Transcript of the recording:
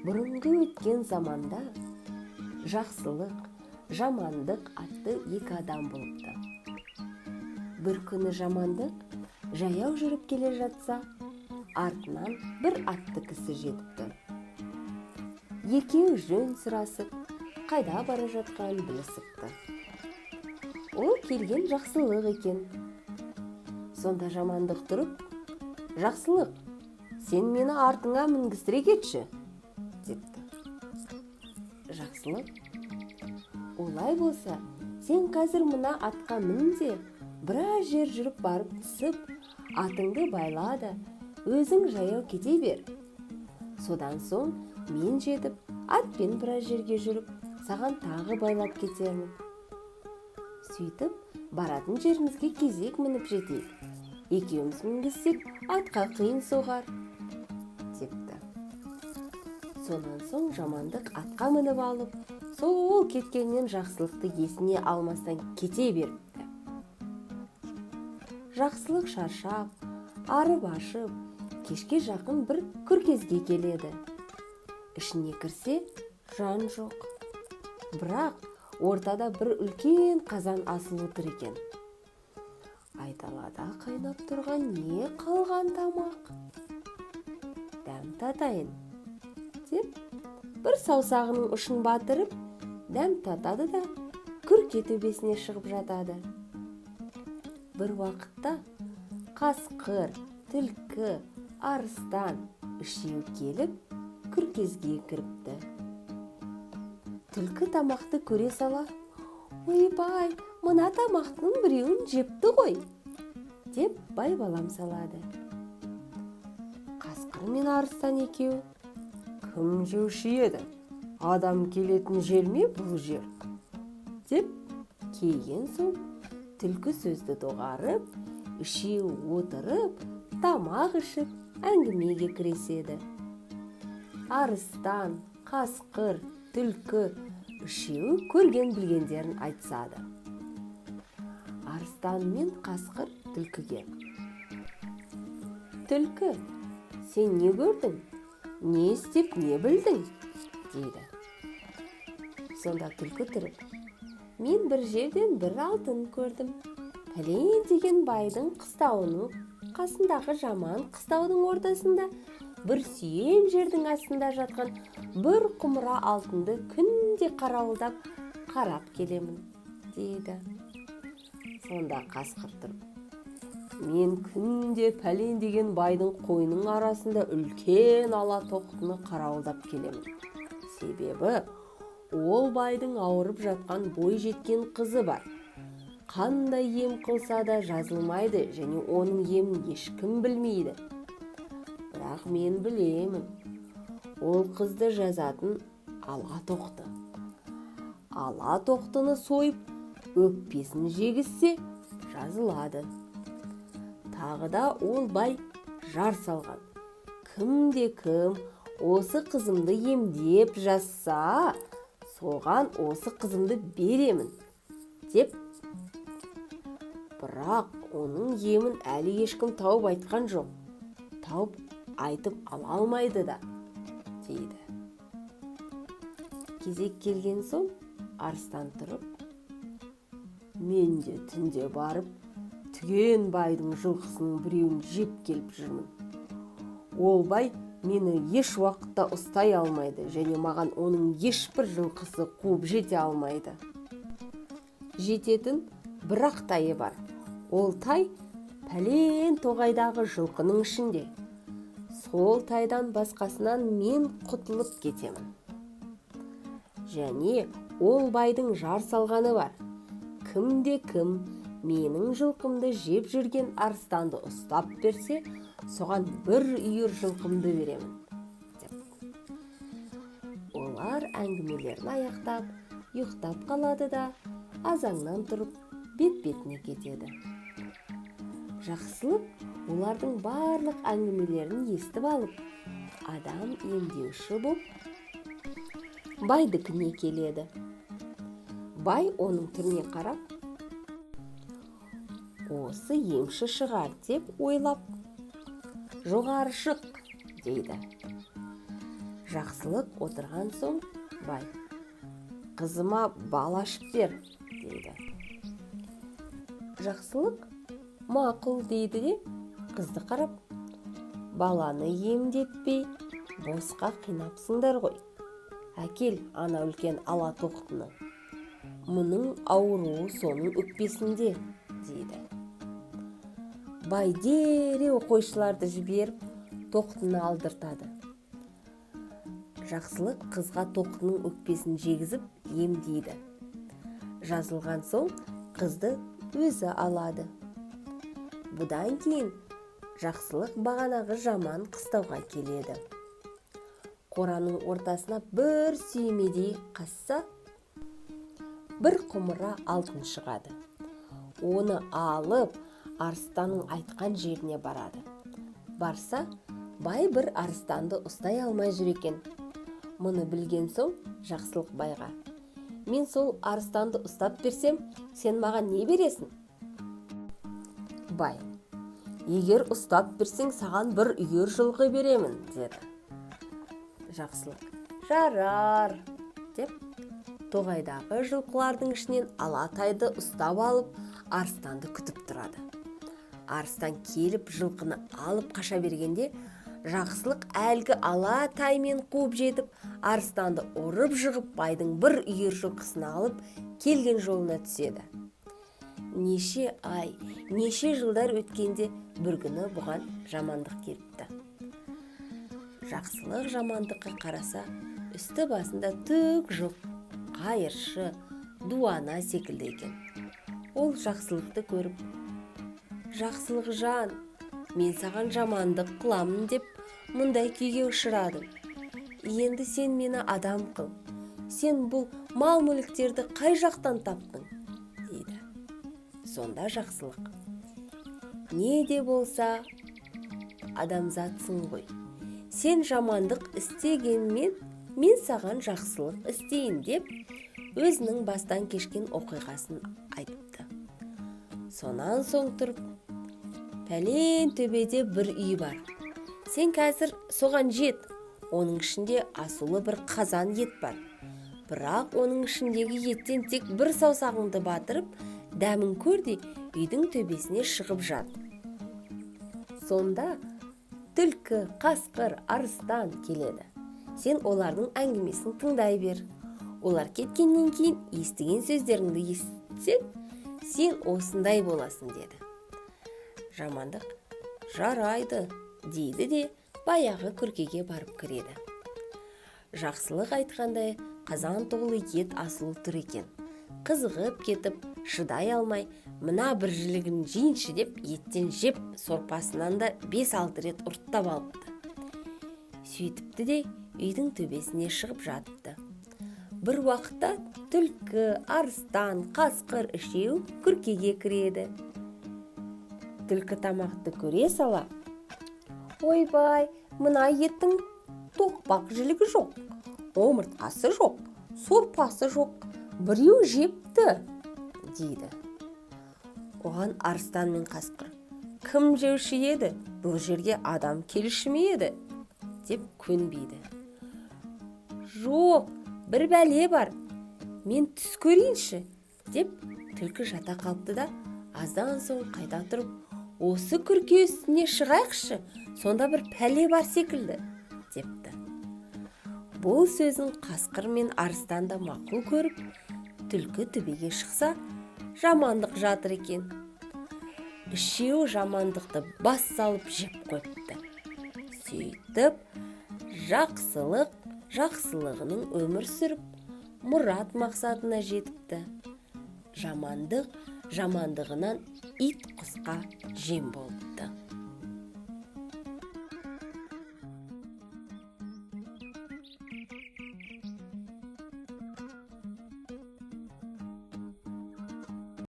Бұрынғы өткен заманда жақсылық, жамандық атты екі адам болыпты. Бір күні жамандық жаяу жүріп келе жатса, артынан бір атты кісі жетіпті. Екеуі жөн сұрасып, қайда бара жатқанын білісіпті. Ол келген жақсылық екен. Сонда жамандық тұрып, «Жақсылық, сен мені артыңа мінгістіре кетші», депті. Жақсылық, «Олай болса, сен қазір мына атқа мін де, біраз жер жүріп барып түсіп, атыңды байла да, өзің жаяу кете бер. Содан соң мен жетіп, атпен біраз жерге жүріп, саған тағы байлап кетермін. Сөйтіп, баратын жерімізге кезек мініп жетейік. Екеуміз мінгізсек, атқа қиын соғар», депті. Сонан соң жамандық атқа мініп алып, сол кеткеннен жақсылықты есіне алмастан кете беріпті. Жақсылық шаршап, арып-ашып, кешке жақын бір күркезге келеді. Ішіне кірсе, жан жоқ. Бірақ ортада бір үлкен қазан асыл отыр екен. Айдалада қайнап тұрған не қалған тамақ? Дәм татайын, деп бір саусағының ұшын батырып, дәм татады да күрке төбесіне шығып жатады. Бір уақытта қасқыр, түлкі, арыстан үшеу келіп күркезге кіріпті. Түлкі тамақты көре сала, «Ойбай, мына тамақтың біреуін жепті ғой», деп байбалам салады. Қасқыр мен арыстан екеу, «Кім жеуші еді? Адам келетін жер ме бұл жер?» деп келген соң түлкі сөзді доғарып, үшеу отырып, тамақ ішіп, әңгімеге кіреседі. Арыстан, қасқыр, түлкі үшеу көрген білгендерін айтсады. Арыстан мен қасқыр түлкіге: «Түлкі, сен не көрдің? Не істеп, не білдің?» дейді. Сонда түлкі тұрып: «Мен бір жерден бір алтын көрдім. Пәлен деген байдың қыстауының қасындағы жаман қыстаудың ортасында бір сүйем жердің астында жатқан бір құмыра алтынды күнде қарауылдап қарап келемін», дейді. Сонда қасқыр тұрып: «Мен күнде пәлен деген байдың қойының арасында үлкен ала тоқтыны қарауылдап келемін. Себебі ол байдың ауырып жатқан бой жеткен қызы бар. Қандай ем қылса да жазылмайды және оның емін ешкім білмейді. Бірақ мен білемін, ол қызды жазатын ала тоқты. Ала тоқтыны сойып, өкпесін жегізсе жазылады. Тағы да ол бай жар салған. Кімде-кім осы қызымды емдеп жазса, соған осы қызымды беремін», деп. Бірақ оның емін әлі ешкім тауып айтқан жоқ. Тауып айтып ала алмайды да, дейді. Кезек келген соң арыстан тұрып: «Мен де түнде барып, түген байдың жылқысының біреуін жеп келіп жүрмін. Ол бай мені еш уақытта ұстай алмайды және маған оның ешбір жылқысы қуып жете алмайды. Жететін бір-ақ тайы бар. Ол тай пәлен тоғайдағы жылқының ішінде. Сол тайдан басқасынан мен құтылып кетемін. Және ол байдың жар салғаны бар. Кімде-кім менің жылқымды жеп жүрген арыстанды ұстап берсе, соған бір үйір жылқымды беремін», деп. Олар әңгімелерін аяқтап, ұйықтап қалады да, азаннан тұрып, бет-бетіне кетеді. Жақсылық олардың барлық әңгімелерін естіп алып, адам емдеуші боп, байдікіне келеді. Бай оның түріне қарап: «Осы емші шығар», деп ойлап: «Жоғары шық», дейді. Жақсылық отырған соң бай: «Қызыма бал ашып бер» дейді. Жақсылық мақұл дейді де, қызды қарап: «Баланы емдетпей босқа қинапсыңдар ғой. Әкел ана үлкен ала тоқтыны. Мұның ауруы соның өкпесінде» дейді. Бай дереу қойшыларды жіберіп тоқтыны алдыртады. Жақсылық қызға тоқтының өкпесін жегізіп емдейді. Жазылған соң қызды өзі алады. Бұдан кейін Жақсылық бағанағы жаман қыстауға келеді. Қораның ортасына бір сүймедей қасса, бір құмыра алтын шығады. Оны алып арыстанның айтқан жеріне барады. Барса, бай бір арыстанды ұстай алмай жүр екен. Мұны білген соң Жақсылық байға: «Мен сол арыстанды ұстап берсем, сен маған не бересің?» Бай: «Егер ұстап берсең, саған бір үйір жылқы беремін» деді. Жақсылық: «Жарар» деп, тоғайдағы жылқылардың ішінен алатайды ұстап алып, арыстанды күтіп тұрады. Арыстан келіп жылқыны алып қаша бергенде, Жақсылық әлгі алатаймен қуып жетіп, арыстанды ұрып жығып, байдың бір үйір жылқысын алып, келген жолына түседі. Неше ай, неше жылдар өткенде бір күні бұған жамандық келіпті. Жақсылық жамандыққа қараса, үсті басында түк жоқ, қайыршы, дуана секілді екен. Ол Жақсылықты көріп: «Жақсылық жан, мен саған жамандық қыламын деп мұндай күйге ұшырадым. Енді сен мені адам қыл. Сен бұл мал-мүліктерді қай жақтан таптың?» дейді. Сонда Жақсылық: «Не де болса адамзатсың ғой. Сен жамандық істегенмен, мен саған жақсылық істейін» деп өзінің бастан кешкен оқиғасын айтты. Сонан соң тұрып: «Пәлен төбеде бір үй бар. Сен қазір соған жет. Оның ішінде асулы бір қазан ет бар. Бірақ оның ішіндегі еттен тек бір саусағыңды батырып, дәмін көр де үйдің төбесіне шығып жат. Сонда түлкі, қасқыр, арыстан келеді. Сен олардың әңгімесін тыңдай бер. Олар кеткеннен кейін естіген сөздеріңді естісең, сен осындай боласың» деді. Жамандық: «Жарайды» дейді де баяғы күркеге барып кіреді. Жақсылық айтқандай қазан толы ет асылы тұр екен. Қызығып кетіп, шыдай алмай, «Мына бір жілігін жейінші» деп еттен жеп, сорпасынан да 5-6 рет ұрттап алыпты. Сөйтіпті де үйдің төбесіне шығып жатыпты. Бір уақытта түлкі, арыстан, қасқыр үшеу күркеге кіреді. Түлкі тамақты көре сала: «Ойбай, мына еттің тоқпақ жілігі жоқ, омыртқасы жоқ, сорпасы жоқ, біреу жепті» дейді. Оған арыстан мен қасқыр: «Кім жеуші еді? Бұл жерге адам келуші ме еді?» деп көнбейді. «Жоқ, бір бәле бар, мен түс көрейінші» деп түлкі жата қалыпты да, аздан соң қайта тұрып: «Осы күрке үстіне шығайықшы, сонда бір пәле бар секілді» депті. Бұл сөзін қасқыр мен арыстан да мақұл көріп, түлкі төбеге шықса, жамандық жатыр екен. Үшеу жамандықты бас салып жеп қойыпты. Сөйтіп, Жақсылық жақсылығының өмір сүріп, мұрат мақсатына жетіпті. Жамандық жамандығынан ит құсқа жем болыпты.